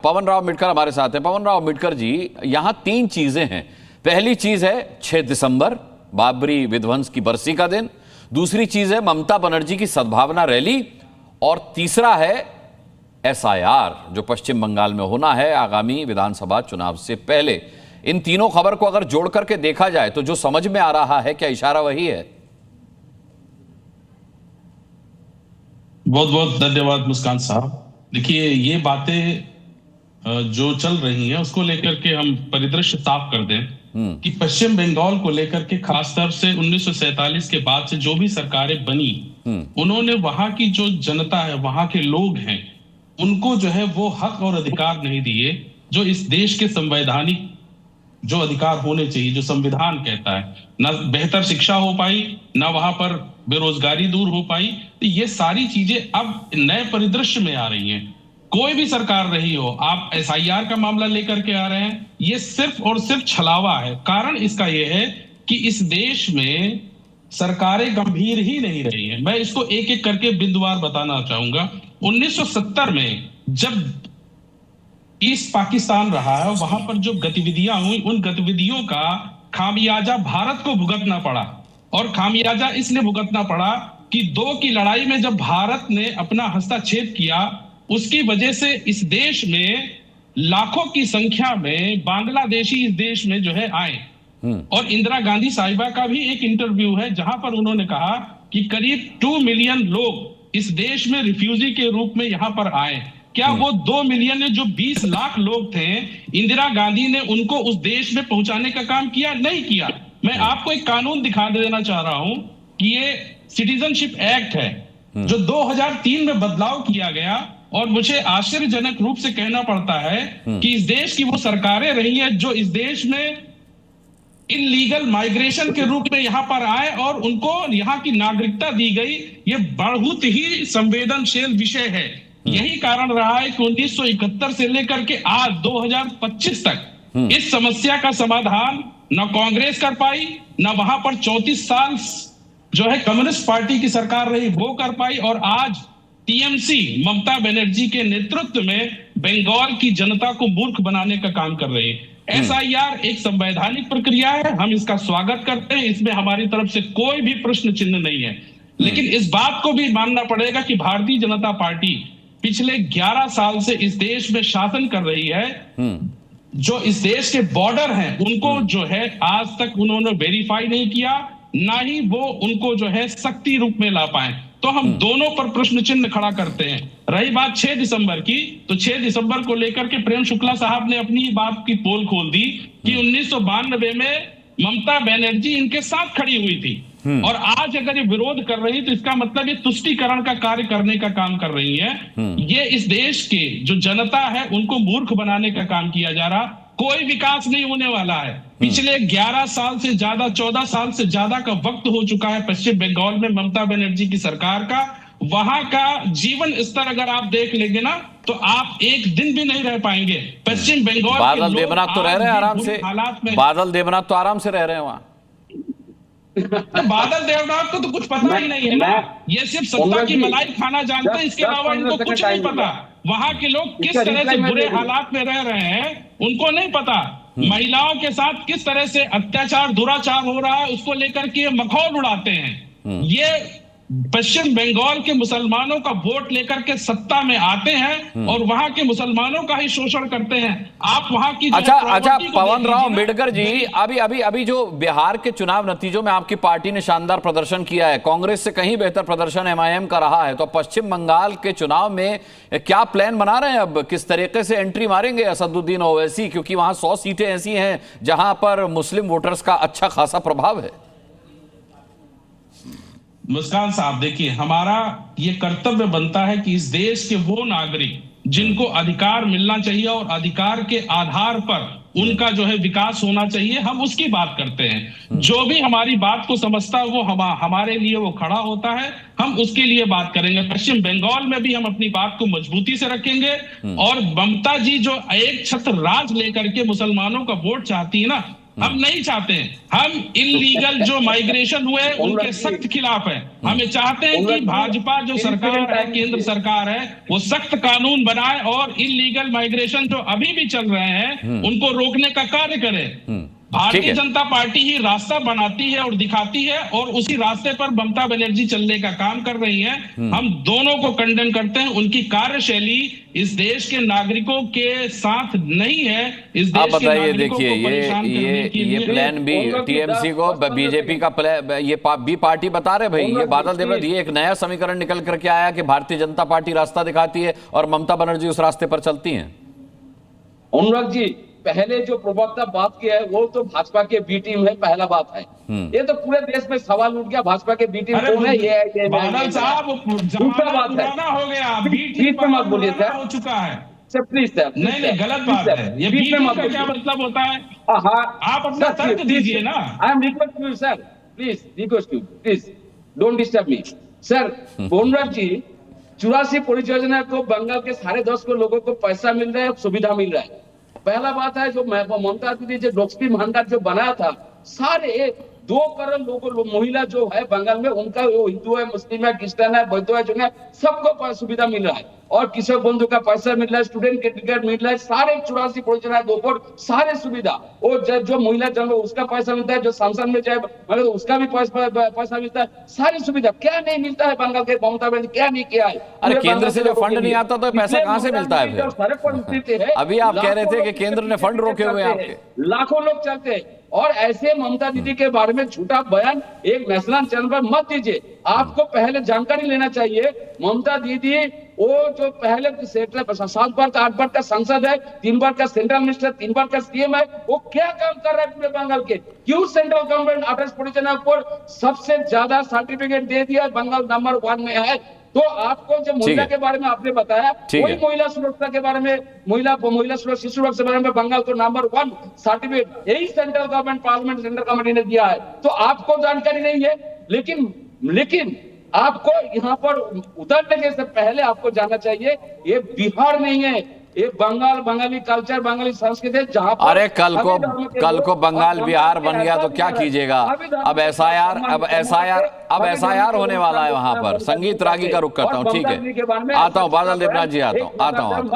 पवन राव मिटकर हमारे साथ हैं। पवन राव मिटकर जी, यहां तीन चीजें हैं। पहली चीज है 6 दिसंबर बाबरी विध्वंस की बरसी का दिन, दूसरी चीज है ममता बनर्जी की सद्भावना रैली, और तीसरा है एसआईआर जो पश्चिम बंगाल में होना है आगामी विधानसभा चुनाव से पहले। इन तीनों खबर को अगर जोड़ करके देखा जाए तो जो समझ में आ रहा है, क्या इशारा वही है? बहुत बहुत धन्यवाद मुस्कान साहब। देखिए, ये बातें जो चल रही हैं उसको लेकर के हम परिदृश्य साफ कर दें कि पश्चिम बंगाल को लेकर के खासतौर से 1947 के बाद से जो भी सरकारें बनी, उन्होंने वहां की जो जनता है, वहां के लोग हैं, उनको जो है वो हक और अधिकार नहीं दिए जो इस देश के संवैधानिक जो अधिकार होने चाहिए, जो संविधान कहता है। ना बेहतर शिक्षा हो पाई, ना वहां पर बेरोजगारी दूर हो पाई। तो ये सारी चीजें अब नए परिदृश्य में आ रही हैं। कोई भी सरकार रही हो, आप एसआईआर का मामला लेकर के आ रहे हैं, ये सिर्फ और सिर्फ छलावा है। कारण इसका यह है कि इस देश में सरकारें गंभीर ही नहीं रही हैं। मैं इसको एक एक करके बिंदुवार बताना चाहूंगा। 1970 में जब ईस्ट पाकिस्तान रहा है, वहां पर जो गतिविधियां हुई, उन गतिविधियों का खामियाजा भारत को भुगतना पड़ा। और खामियाजा इसलिए भुगतना पड़ा कि 2 की लड़ाई में जब भारत ने अपना हस्तक्षेप किया, उसकी वजह से इस देश में लाखों की संख्या में बांग्लादेशी इस देश में जो है आए। और इंदिरा गांधी साहिबा का भी एक इंटरव्यू है जहां पर उन्होंने कहा कि करीब 2 मिलियन लोग इस देश में रिफ्यूजी के रूप में यहां पर आए। क्या वो 2 मिलियन जो 20 लाख लोग थे, इंदिरा गांधी ने उनको उस देश में पहुंचाने का काम किया? नहीं किया। मैं आपको एक कानून दिखा देना चाह रहा हूं कि ये सिटीजनशिप एक्ट है जो 2003 में बदलाव किया गया। और मुझे आश्चर्यजनक रूप से कहना पड़ता है कि इस देश की वो सरकारें रही हैं जो इस देश में इलीगल माइग्रेशन के रूप में यहां पर आए और उनको यहां की नागरिकता दी गई। ये बहुत ही संवेदनशील विषय है। यही कारण रहा है कि 1971 से लेकर के आज 2025 तक इस समस्या का समाधान न कांग्रेस कर पाई, न वहां पर 34 साल जो है कम्युनिस्ट पार्टी की सरकार रही वो कर पाई। और आज टीएमसी ममता बनर्जी के नेतृत्व में बंगाल की जनता को मूर्ख बनाने का काम कर रही है। एसआईआर एक संवैधानिक प्रक्रिया है, हम इसका स्वागत करते हैं, इसमें हमारी तरफ से कोई भी प्रश्न चिन्ह नहीं है। लेकिन इस बात को भी मानना पड़ेगा कि भारतीय जनता पार्टी पिछले 11 साल से इस देश में शासन कर रही है। जो इस देश के बॉर्डर हैं उनको जो है आज तक उन्होंने वेरीफाई नहीं किया, ना ही वो उनको जो है सख्ती रूप में ला पाए। तो हम दोनों पर प्रश्न चिन्ह खड़ा करते हैं। रही बात 6 दिसंबर की, तो 6 दिसंबर को लेकर के प्रेम शुक्ला साहब ने अपनी बात की पोल खोल दी कि 1992 में ममता बनर्जी इनके साथ खड़ी हुई थी। और आज अगर ये विरोध कर रही तो इसका मतलब ये तुष्टीकरण का कार्य करने का काम कर रही है। ये इस देश के जो जनता है उनको मूर्ख बनाने का काम किया जा रहा। कोई विकास नहीं होने वाला है। पिछले 11 साल से ज्यादा, 14 साल से ज्यादा का वक्त हो चुका है पश्चिम बंगाल में ममता बनर्जी की सरकार का। वहां का जीवन स्तर अगर आप देख लेंगे ना तो आप एक दिन भी नहीं रह पाएंगे। पश्चिम बंगाल बादल देवनाथ तो रह रहे हैं आराम से, बादल देवनाथ तो आराम से रह रहे हैं वहां। बादल देवनाथ को तो कुछ पता ही नहीं है ना, ये सिर्फ सत्ता की मलाई खाना जानते हैं, इसके अलावा इनको कुछ नहीं पता। वहां के लोग किस तरह से बुरे हालात में रह रहे हैं उनको नहीं पता। महिलाओं के साथ किस तरह से अत्याचार दुराचार हो रहा है उसको लेकर के मखौल उड़ाते हैं। ये पश्चिम बंगाल के मुसलमानों का वोट लेकर के सत्ता में आते हैं और वहां के मुसलमानों का ही शोषण करते हैं। आप वहां की अच्छा पवन राव मिटकर जी, अभी जो बिहार के चुनाव नतीजों में आपकी पार्टी ने शानदार प्रदर्शन किया है, कांग्रेस से कहीं बेहतर प्रदर्शन एमआईएम का रहा है, तो पश्चिम बंगाल के चुनाव में क्या प्लान बना रहे हैं? अब किस तरीके से एंट्री मारेंगे असदुद्दीन ओवैसी, क्योंकि वहां 100 सीटें ऐसी हैं जहां पर मुस्लिम वोटर्स का अच्छा खासा प्रभाव है। मुस्कान साहब, देखिए, हमारा ये कर्तव्य बनता है कि इस देश के वो नागरिक जिनको अधिकार मिलना चाहिए और अधिकार के आधार पर उनका जो है विकास होना चाहिए, हम उसकी बात करते हैं। जो भी हमारी बात को समझता है वो हमारे लिए वो खड़ा होता है, हम उसके लिए बात करेंगे। पश्चिम बंगाल में भी हम अपनी बात को मजबूती से रखेंगे। और ममता जी जो एक छत्र राज लेकर के मुसलमानों का वोट चाहती है ना, हम नहीं चाहते हैं। हम इलीगल जो माइग्रेशन हुए उनके सख्त खिलाफ है। हमें चाहते हैं कि भाजपा जो सरकार है, केंद्र सरकार है, वो सख्त कानून बनाए और इलीगल माइग्रेशन जो अभी भी चल रहे हैं उनको रोकने का कार्य करे। भारतीय जनता पार्टी ही रास्ता बनाती है और दिखाती है, और उसी रास्ते पर ममता बनर्जी चलने का काम कर रही है। हम दोनों को कंडेम करते हैं। उनकी कार्यशैली इस देश के नागरिकों के साथ नहीं है। इस देश आप बताइए, के नागरिकों देखिए को परेशान करने के ये लिए प्लान बी टीएमसी को बीजेपी का ये बी पार्टी बता रहे भाई, ये बादल देवव्रत, ये एक नया समीकरण निकल करके आया कि भारतीय जनता पार्टी रास्ता दिखाती है और ममता बनर्जी उस रास्ते पर चलती हैं। अनुराग जी, पहले जो प्रवक्ता बात किया है वो तो भाजपा के बी टीम है, पहला बात है। ये तो पूरे देश में सवाल उठ गया, भाजपा के बी टीम कौन है? ये बादल साहब, दूसरा बात पुराना हो गया, बीच में मत बोलिए सर, हो चुका है सर, प्लीज सर। नहीं, गलत बात है। ये बीच में मत, क्या मतलब होता है? आप अपना तर्क दीजिए ना। I am request you sir, please request you, please don't disturb me sir. Anurag ji, 84 परियोजना को बंगाल के 10.5 करोड़ लोगों को पैसा मिल रहा है, सुविधा मिल रहा है। पहला बात है, जो ममता दीदी जो लक्ष्मी भंडार जो बनाया था, सारे 2 करोड़ लोगों महिला जो है बंगाल में, उनका वो हिंदू है, मुस्लिम है, क्रिश्चियन है, बौद्ध है, जो है, सबको सुविधा मिल रहा है। और किशोर बंधु का पैसा मिल रहा है, स्टूडेंट के टिकट मिल रहा है, सारे 84 परियोजना दोपहर सारे सुविधा। और जो महिला जन उसका पैसा मिलता है, जो सांसद में जाए मगर उसका भी पैसा मिलता है, सारी सुविधा। क्या नहीं मिलता है बंगाल के ममता बनर्जी, क्या नहीं किया है? अरे केंद्र से जो फंड नहीं आता तो पैसा कहां से मिलता है फिर? अभी आप कह रहे थे कि केंद्र ने फंड रोके हुए हैं आपके। लाखों लोग चलते हैं, और ऐसे ममता दीदी के बारे में झूठा बयान एक नेशनल चैनल पर मत दीजिए। आपको पहले जानकारी लेना चाहिए। ममता दीदी वो जो पहले 7 बार का 8 बार का सांसद है, 3 बार का सेंट्रल मिनिस्टर, 3 बार का सीएम है, वो क्या काम कर रहा है पूरे बंगाल के? क्यों सेंट्रल गवर्नमेंट 28 परियोजना पर सबसे ज्यादा सर्टिफिकेट दे दिया, बंगाल नंबर 1 में है? तो आपको जो महिला के बारे में आपने बताया, वही महिला सुरक्षा के बारे में, महिला सुरक्षा, शिशु सुरक्षा के बारे में बंगाल को नंबर 1 सर्टिफिकेट यही central government, parliament, central government ने दिया है। तो आपको जानकारी नहीं है। लेकिन आपको यहाँ पर उतरने से पहले आपको जानना चाहिए, ये बिहार नहीं है, ये बंगाल, बंगाली कल्चर, बंगाली संस्कृति है, जहाँ पर अरे कल को बंगाल बिहार बन गया तो क्या कीजिएगा? अब एसआईआर होने वाला है वहां पर। संगीत रागी का रुख करता हूँ, ठीक है, आता हूँ बादल देवनाथ जी, आता हूँ।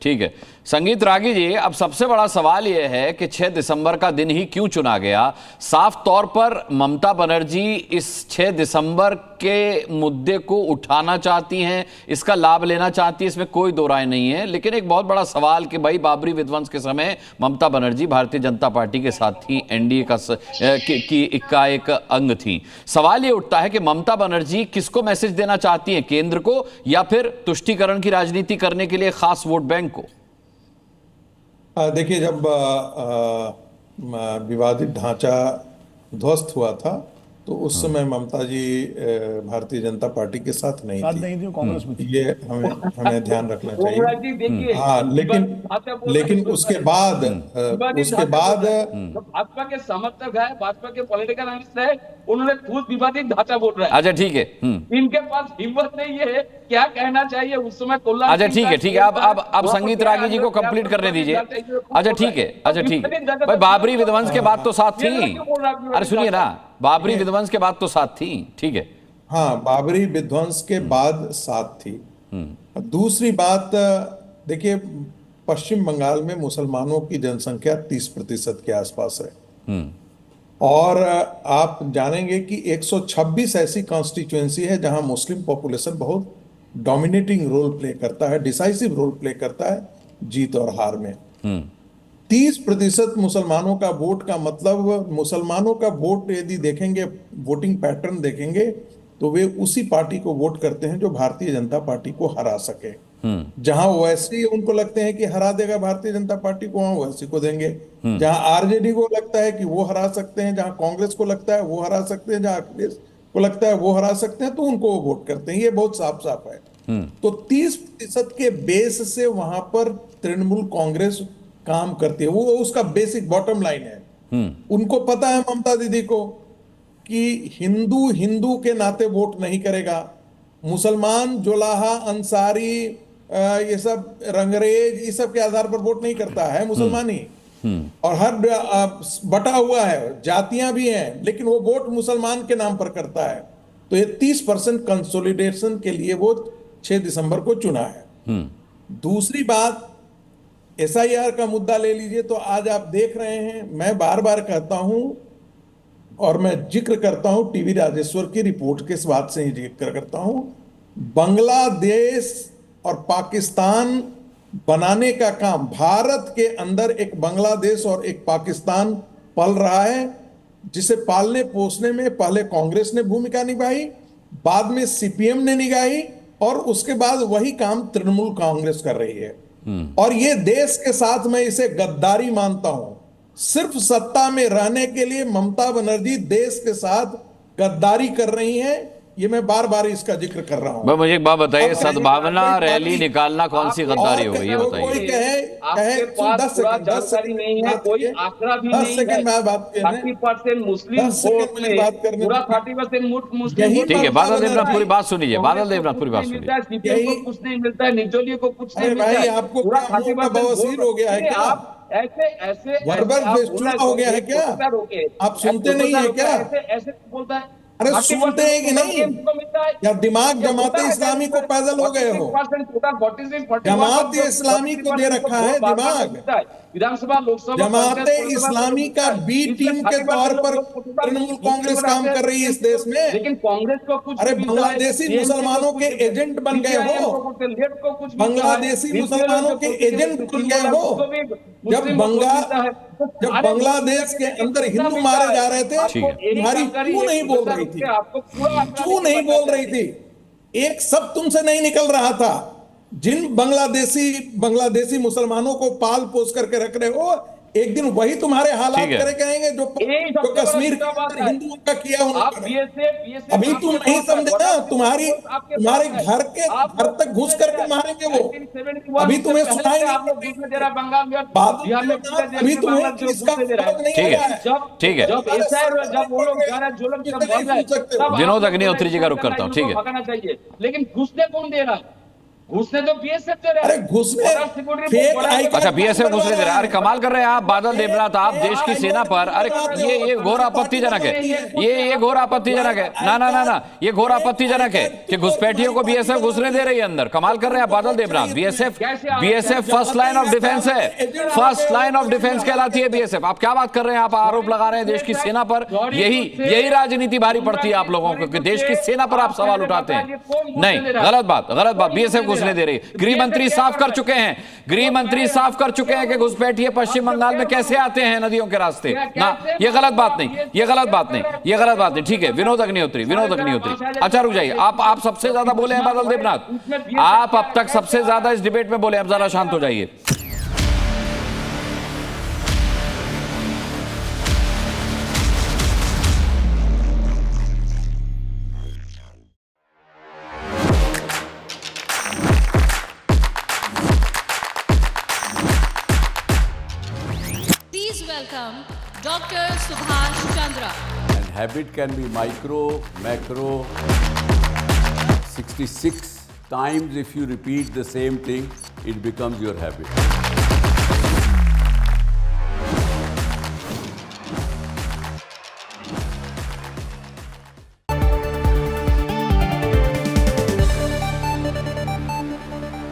ठीक है संगीत रागी जी, अब सबसे बड़ा सवाल यह है कि 6 दिसंबर का दिन ही क्यों चुना गया? साफ तौर पर ममता बनर्जी इस 6 दिसंबर के मुद्दे को उठाना चाहती हैं, इसका लाभ लेना चाहती है, इसमें कोई दो राय नहीं है। लेकिन एक बहुत बड़ा सवाल कि भाई बाबरी विध्वंस के समय ममता बनर्जी भारतीय जनता पार्टी के साथ थी, एनडीए का एक अंग थी। सवाल ये उठता है कि ममता बनर्जी किसको मैसेज देना चाहती है, केंद्र को या फिर तुष्टीकरण की राजनीति करने के लिए खास वोट बैंक को? देखिए, जब विवादित ढांचा ध्वस्त हुआ था तो उस समय ममता जी भारतीय जनता पार्टी के साथ नहीं थी, कांग्रेस में थी। ये हमें ध्यान रखना चाहिए। हाँ, लेकिन उसके बाद भाजपा के समर्थक है, भाजपा के पॉलिटिकल एनालिस्ट है, उन्होंने खुद विवादित ढांचा बोल रहा है। अच्छा ठीक है, इनके पास हिम्मत नहीं है क्या कहना चाहिए उस समय। अच्छा ठीक है, अब संगीत रागी जी को कंप्लीट करने दीजिए। अच्छा ठीक है भाई, बाबरी विध्वंस के बाद तो साथ थी। अरे सुनिए ना, बाबरी विध्वंस के बाद तो साथ थी, ठीक है। हाँ, बाबरी विध्वंस के बाद साथ थी। दूसरी बात देखिए, पश्चिम बंगाल में मुसलमानों की जनसंख्या 30% के आसपास है, और आप जानेंगे कि 126 ऐसी कॉन्स्टिट्यूएंसी है जहां मुस्लिम पॉपुलेशन बहुत डोमिनेटिंग रोल प्ले करता है, डिसाइसिव रोल प्ले करता है जीत और हार में। 30% मुसलमानों का वोट का मतलब, मुसलमानों का वोट यदि देखेंगे, वोटिंग पैटर्न देखेंगे, तो वे उसी पार्टी को वोट करते हैं जो भारतीय जनता पार्टी को हरा सके। जहां ओवैसी उनको लगते हैं कि हरा देगा भारतीय जनता पार्टी को, वहां ओवैसी को देंगे। जहां आरजेडी को लगता है कि वो हरा सकते हैं, जहां कांग्रेस को लगता है वो हरा सकते हैं, जहां अखिलेश को लगता है वो हरा सकते हैं, तो उनको वो वोट करते हैं। ये बहुत साफ साफ है। तो 30% के बेस से वहां पर तृणमूल कांग्रेस काम करती है, वो उसका बेसिक बॉटम लाइन है। उनको पता है ममता दीदी को कि हिंदू के नाते वोट नहीं करेगा, मुसलमान, जोलाहा, अंसारी, ये सब रंगरेज, इस सब के आधार पर वोट नहीं करता है मुसलमान ही। और हर बटा हुआ है, जातियां भी हैं, लेकिन वो वोट मुसलमान के नाम पर करता है। तो ये 30% कंसोलिडेशन के लिए वो 6 दिसंबर को चुना है। दूसरी बात, SIR का मुद्दा ले लीजिए, तो आज आप देख रहे हैं, मैं बार बार कहता हूं और मैं जिक्र करता हूं, टीवी राजेश्वर की रिपोर्ट के इस बात से ही जिक्र करता हूं, बांग्लादेश और पाकिस्तान बनाने का काम, भारत के अंदर एक बांग्लादेश और एक पाकिस्तान पल रहा है, जिसे पालने पोसने में पहले कांग्रेस ने भूमिका निभाई, बाद में CPM ने निभाई, और उसके बाद वही काम तृणमूल कांग्रेस कर रही है। और ये देश के साथ मैं इसे गद्दारी मानता हूं। सिर्फ सत्ता में रहने के लिए ममता बनर्जी देश के साथ गद्दारी कर रही हैं। ये मैं बार बार इसका जिक्र कर रहा हूं। मुझे एक बात बताइए, सद्भावना रैली निकालना कौन सी गद्दारी हो गई, ये बताइए। आपके पास पूरा जानकारी नहीं है, कोई आंकड़ा भी नहीं है। 30% मुस्लिम वोट में पूरा 30% मुस्लिम। ठीक है, बादल देवनाथ पूरी बात सुनिए, बादल देवनाथ पूरी बात सुनिए। CPM को कुछ नहीं मिलता है, निर्दलीय को कुछ नहीं मिलता भाई, है। आपको पूरा क्या मुंह का बवासीर हो गया है क्या? आप ऐसे वर्बल फेस्टुला हो गया है क्या? आप सुनते नहीं है क्या? ऐसे बोलता है। अरे सुनते हैं कि नहीं? या दिमाग जमाते इस्लामी को पैदल हो गए हो? जमात इस्लामी को दे रखा है दिमाग। विधानसभा लोकसभा जमाते इस्लामी का B टीम के तौर पर तृणमूल कांग्रेस काम कर रही है इस देश में। लेकिन कांग्रेस को कुछ, अरे बांग्लादेशी मुसलमानों के एजेंट बन गए हो, बांग्लादेशी मुसलमानों के एजेंट बन गए हो। जब बांग्लादेश के अंदर हिंदू मारे जा रहे थे, तुम्हारी क्यों नहीं बोल रही थी? क्यों नहीं बोल रही थी? एक सब तुमसे नहीं निकल रहा था। जिन बांग्लादेशी मुसलमानों को पाल पोस करके रख रहे हो, एक दिन वही तुम्हारे हालात करे कहेंगे जो कश्मीर के अंदर हिंदुओं का किया उन्होंने। अभी तुम नहीं समझे ना, तुम्हारे घर तक घुस करके मारेंगे वो। अभी तुम्हें सुनाई नहीं, अभी तुम्हें इसका नहीं है। ठीक है, विनोद अग्निहोत्री जी का रुख करता हूँ। ठीक है, लेकिन घुसने कौन दे रहा है? घुसने तो BSF दे रहा है। अरे घुसने अच्छा, BSF घुसने दे रहा है। अरे कमाल कर रहे हैं आप बादल देवनाथ, आप देश की सेना पर। अरे ये घोर आपत्तिजनक है, ये घोर आपत्तिजनक है। ना, ये घोर आपत्तिजनक है कि घुसपैठियों को BSF घुसने दे रही है अंदर। कमाल कर रहे हैं आप Badal Devnath. BSF first line of defence है, फर्स्ट लाइन ऑफ डिफेंस कहलाती है BSF। आप क्या बात कर रहे हैं? आप आरोप लगा रहे हैं देश की सेना पर। यही राजनीति भारी पड़ती है आप लोगों को कि देश की सेना पर आप सवाल उठाते हैं। नहीं, गलत बात। BSF घुसने दे रही। गृह मंत्री साफ कर चुके हैं, गृह मंत्री साफ कर चुके हैं कि घुसपैठिए पश्चिम बंगाल में कैसे आते हैं नदियों के रास्ते। ना, ये गलत बात नहीं। ठीक है, विनोद अग्निहोत्री। अच्छा रुक जाइए, आप सबसे ज्यादा बोले हैं बादल देवनाथ, आप अब तक सबसे ज्यादा इस डिबेट में बोले। अब जरा शांत हो जाइए। Welcome Dr. Subhash Chandra. And habit can be micro, macro. 66 times if you repeat the same thing, it becomes your habit.